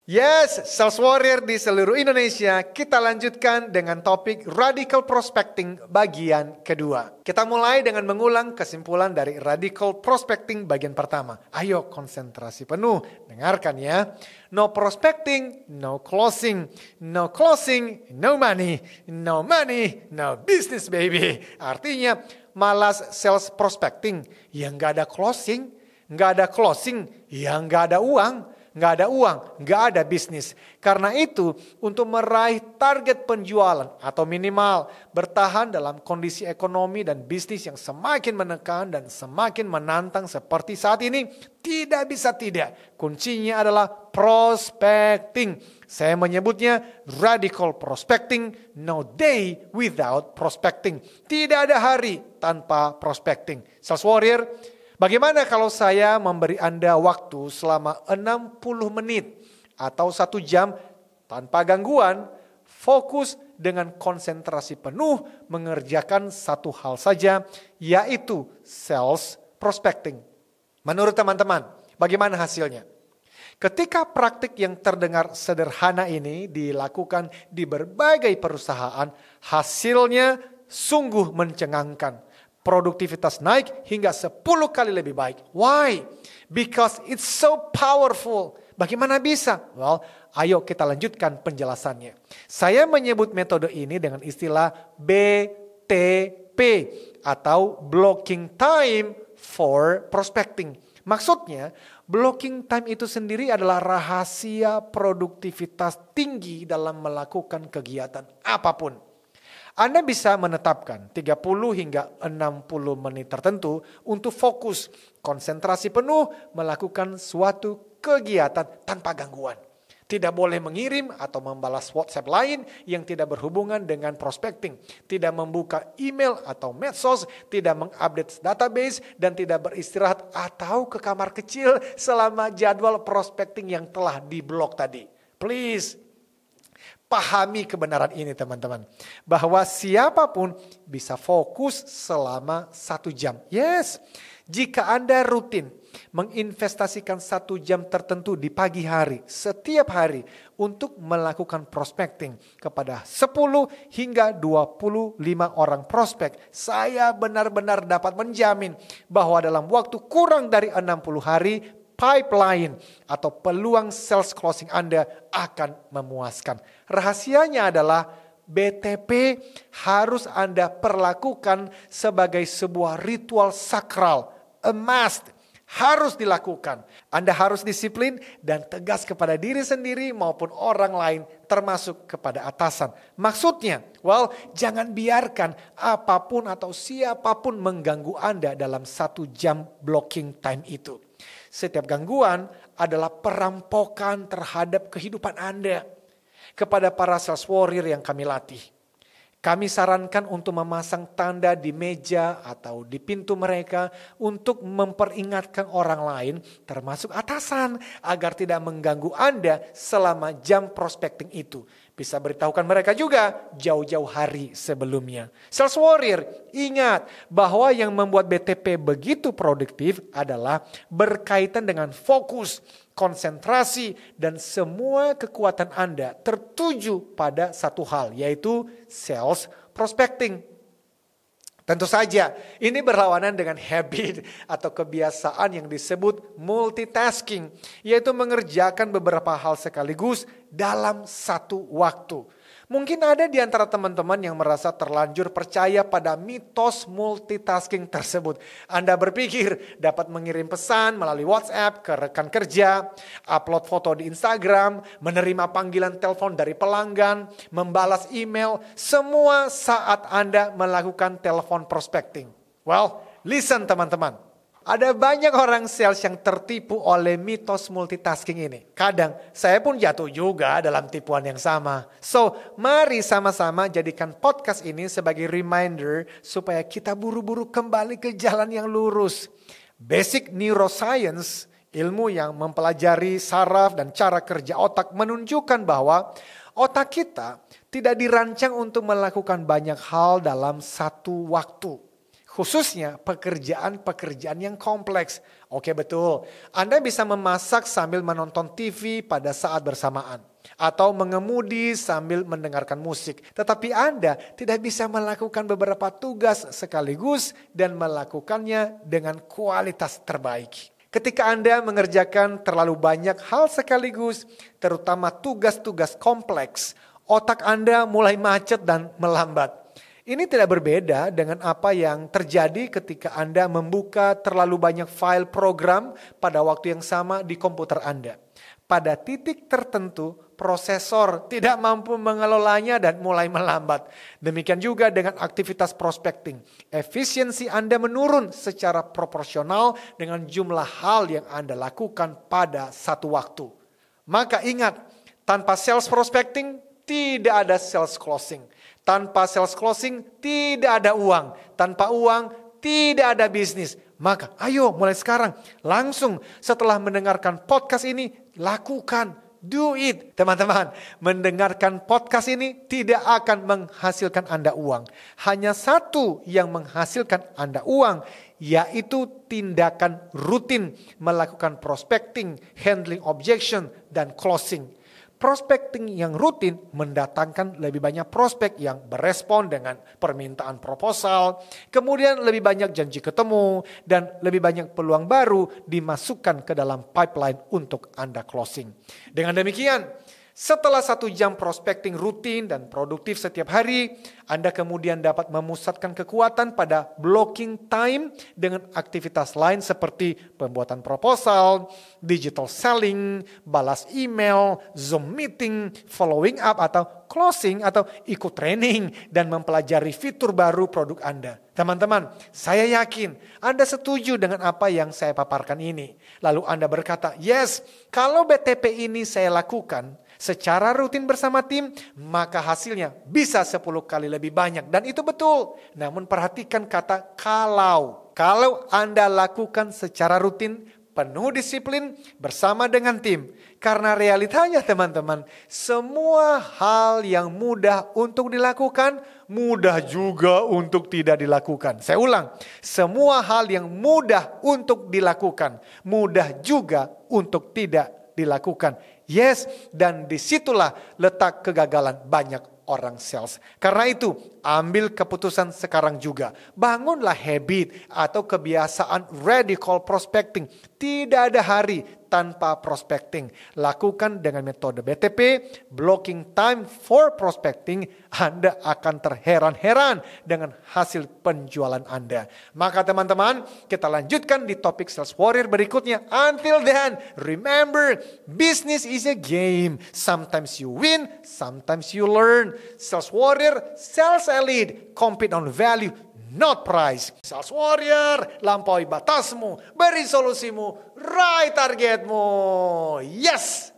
Yes, Sales Warrior di seluruh Indonesia, kita lanjutkan dengan topik Radical Prospecting bagian kedua. Kita mulai dengan mengulang kesimpulan dari Radical Prospecting bagian pertama. Ayo konsentrasi penuh, dengarkan ya. No prospecting, no closing. No closing, no money. No money, no business baby. Artinya malas sales prospecting, yang gak ada closing. Gak ada closing, yang gak ada uang. Nggak ada uang, nggak ada bisnis. Karena itu, untuk meraih target penjualan atau minimal bertahan dalam kondisi ekonomi dan bisnis yang semakin menekan dan semakin menantang seperti saat ini, tidak bisa tidak. Kuncinya adalah prospecting. Saya menyebutnya radical prospecting, no day without prospecting. Tidak ada hari tanpa prospecting. Sales Warrior, bagaimana kalau saya memberi Anda waktu selama 60 menit atau 1 jam tanpa gangguan, fokus dengan konsentrasi penuh mengerjakan satu hal saja, yaitu sales prospecting. Menurut teman-teman, bagaimana hasilnya? Ketika praktik yang terdengar sederhana ini dilakukan di berbagai perusahaan, hasilnya sungguh mencengangkan. Produktivitas naik hingga 10 kali lebih baik. Why? Because it's so powerful. Bagaimana bisa? Well, ayo kita lanjutkan penjelasannya. Saya menyebut metode ini dengan istilah BTP atau Blocking Time for Prospecting. Maksudnya, blocking time itu sendiri adalah rahasia produktivitas tinggi dalam melakukan kegiatan apapun. Anda bisa menetapkan 30 hingga 60 menit tertentu untuk fokus, konsentrasi penuh melakukan suatu kegiatan tanpa gangguan. Tidak boleh mengirim atau membalas WhatsApp lain yang tidak berhubungan dengan prospecting. Tidak membuka email atau medsos, tidak mengupdate database, dan tidak beristirahat atau ke kamar kecil selama jadwal prospecting yang telah diblok tadi. Please. Pahami kebenaran ini teman-teman. Bahwa siapapun bisa fokus selama 1 jam. Yes, jika Anda rutin menginvestasikan 1 jam tertentu di pagi hari, setiap hari untuk melakukan prospecting kepada 10 hingga 25 orang prospek, saya benar-benar dapat menjamin bahwa dalam waktu kurang dari 60 hari, pipeline atau peluang sales closing Anda akan memuaskan. Rahasianya adalah BTP harus Anda perlakukan sebagai sebuah ritual sakral, a must, harus dilakukan. Anda harus disiplin dan tegas kepada diri sendiri maupun orang lain, termasuk kepada atasan. Maksudnya, jangan biarkan apapun atau siapapun mengganggu Anda dalam 1 jam blocking time itu. Setiap gangguan adalah perampokan terhadap kehidupan Anda. Kepada para sales warrior yang kami latih, kami sarankan untuk memasang tanda di meja atau di pintu mereka untuk memperingatkan orang lain, termasuk atasan, agar tidak mengganggu Anda selama jam prospecting itu. Bisa beritahukan mereka juga jauh-jauh hari sebelumnya. Sales warrior, ingat bahwa yang membuat BTP begitu produktif adalah berkaitan dengan fokus, konsentrasi, dan semua kekuatan Anda tertuju pada satu hal, yaitu sales prospecting. Tentu saja ini berlawanan dengan habit atau kebiasaan yang disebut multitasking, yaitu mengerjakan beberapa hal sekaligus dalam satu waktu. Mungkin ada di antara teman-teman yang merasa terlanjur percaya pada mitos multitasking tersebut. Anda berpikir dapat mengirim pesan melalui WhatsApp ke rekan kerja, upload foto di Instagram, menerima panggilan telepon dari pelanggan, membalas email, semua saat Anda melakukan telepon prospecting. Listen teman-teman. Ada banyak orang sales yang tertipu oleh mitos multitasking ini. Kadang saya pun jatuh juga dalam tipuan yang sama. So, mari sama-sama jadikan podcast ini sebagai reminder supaya kita buru-buru kembali ke jalan yang lurus. Basic neuroscience, ilmu yang mempelajari saraf dan cara kerja otak, menunjukkan bahwa otak kita tidak dirancang untuk melakukan banyak hal dalam satu waktu. Khususnya pekerjaan-pekerjaan yang kompleks. Oke, betul. Anda bisa memasak sambil menonton TV pada saat bersamaan. Atau mengemudi sambil mendengarkan musik. Tetapi Anda tidak bisa melakukan beberapa tugas sekaligus dan melakukannya dengan kualitas terbaik. Ketika Anda mengerjakan terlalu banyak hal sekaligus, terutama tugas-tugas kompleks, otak Anda mulai macet dan melambat. Ini tidak berbeda dengan apa yang terjadi ketika Anda membuka terlalu banyak file program pada waktu yang sama di komputer Anda. Pada titik tertentu, prosesor tidak mampu mengelolanya dan mulai melambat. Demikian juga dengan aktivitas prospecting. Efisiensi Anda menurun secara proporsional dengan jumlah hal yang Anda lakukan pada satu waktu. Maka ingat, tanpa sales prospecting, tidak ada sales closing. Tanpa sales closing, tidak ada uang. Tanpa uang, tidak ada bisnis. Maka ayo mulai sekarang, langsung setelah mendengarkan podcast ini, lakukan. Do it. Teman-teman, mendengarkan podcast ini tidak akan menghasilkan Anda uang. Hanya satu yang menghasilkan Anda uang, yaitu tindakan rutin melakukan prospecting, handling objection, dan closing. Prospecting yang rutin mendatangkan lebih banyak prospek yang berespon dengan permintaan proposal, kemudian lebih banyak janji ketemu, dan lebih banyak peluang baru dimasukkan ke dalam pipeline untuk Anda closing. Dengan demikian, setelah 1 jam prospecting rutin dan produktif setiap hari, Anda kemudian dapat memusatkan kekuatan pada blocking time dengan aktivitas lain seperti pembuatan proposal, digital selling, balas email, Zoom meeting, following up atau closing atau ikut training dan mempelajari fitur baru produk Anda. Teman-teman, saya yakin Anda setuju dengan apa yang saya paparkan ini. Lalu Anda berkata, yes, kalau BTP ini saya lakukan secara rutin bersama tim, maka hasilnya bisa 10 kali lebih banyak. Dan itu betul. Namun perhatikan kata kalau. Kalau Anda lakukan secara rutin, penuh disiplin bersama dengan tim. Karena realitanya teman-teman, semua hal yang mudah untuk dilakukan, mudah juga untuk tidak dilakukan. Saya ulang, semua hal yang mudah untuk dilakukan, mudah juga untuk tidak dilakukan. Yes, dan disitulah letak kegagalan banyak orang sales. Karena itu, ambil keputusan sekarang juga. Bangunlah habit atau kebiasaan radical prospecting. Tidak ada hari tanpa prospecting. Lakukan dengan metode BTP, blocking time for prospecting. Anda akan terheran-heran dengan hasil penjualan Anda. Maka teman-teman, kita lanjutkan di topik Sales Warrior berikutnya. Until then, remember, business is a game. Sometimes you win, sometimes you learn. Sales Warrior, sales elite, compete on value, not price. Sales Warrior, lampaui batasmu, beri solusimu, raih targetmu. Yes!